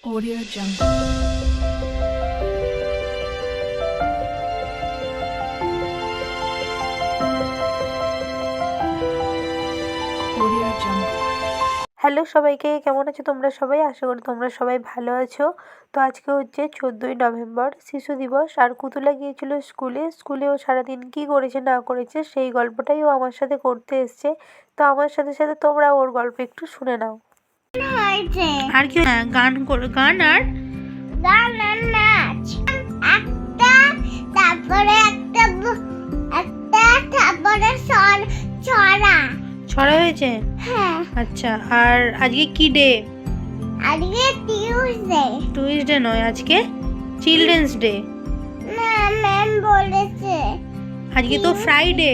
Audio Jungle. Audio Jungle. Hello সবাইকে, কেমন আছো তোমরা সবাই? আশা করি তোমরা সবাই ভালো আছো। তো আজকে হচ্ছে 14ই নভেম্বর, শিশু দিবস। আর কুতুলা গিয়েছিল স্কুলে ও সারাদিন কী করেছে না করেছে সেই গল্পটাই ও আমার সাথে করতে এসছে। তো আমার সাথে সাথে তোমরা ওর গল্প একটু শুনে নাও। আর কি গান আর নাচ একটা তারপরে তারপরে ছড়া। ছড়া হয়েছে? হ্যাঁ, আচ্ছা, আর আজকে কি ডে? আজকে টুইসডে নয়, আজকে চিলড্রেন্স ডে। না, ম্যাম বলেছে আজকে তো ফ্রাইডে।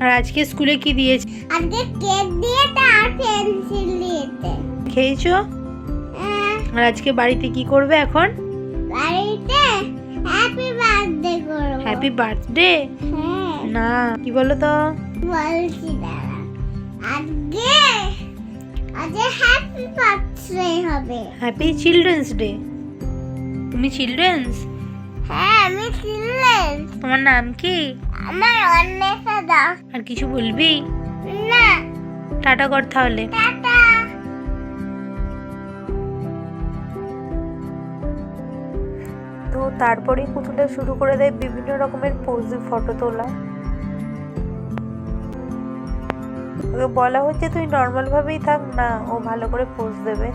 আর আজকে স্কুলে কি দিয়েছে? আজকে কেক দিয়েছে আর পেন্সিল দিয়েছে। খেয়েছো? আর আজকে বাড়িতে কি করবে এখন? বাড়িতে হ্যাপি বার্থডে করব। Happy birthday? হ্যাঁ, না, কি বলো তো? বলছি দাঁড়া। আজকে হ্যাপি বার্থডে হবে। Happy children's day. তুমি চিলড্রেন্স? হ্যাঁ, আমি চিল্লেন। তোমার নাম কি? আমার অন্বেষা দাও। আর কিছু বলবি? না, টাটা কর তাহলে। টাটা। তো তারপরেই পুতুলটা শুরু করে দেয় বিভিন্ন রকমের পোজে ফটো তোলা। ওকে বলা হচ্ছে তুই নর্মাল ভাবেই থাক, না ও ভালো করে পোজ দেবে।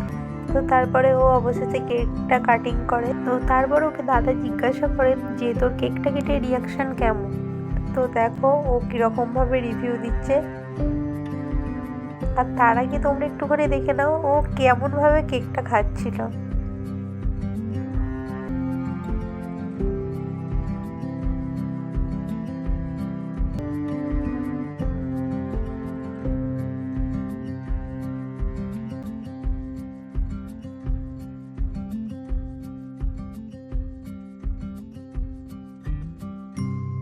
তো তারপরে ও অবশেষে কেকটা কাটিং করে। তো তারপর ওকে দাদা জিজ্ঞাসা করেন যে তোর কেকটা কেটে রিয়াকশন কেমন। তো দেখো ও কিরকম ভাবে রিভিউ দিচ্ছে। আর তার আগে তোমরা একটুখানি দেখে নাও ও কেমন ভাবে কেকটা খাচ্ছিল।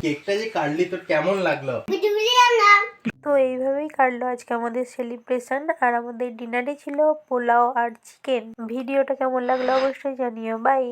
কেকটা যে কাটলি তোর কেমন লাগলো? তো এইভাবেই কাটলো আজকে আমাদের সেলিব্রেশন। আর আমাদের ডিনারে ছিল পোলাও আর চিকেন। ভিডিওটা কেমন লাগলো অবশ্যই জানিও। বাই।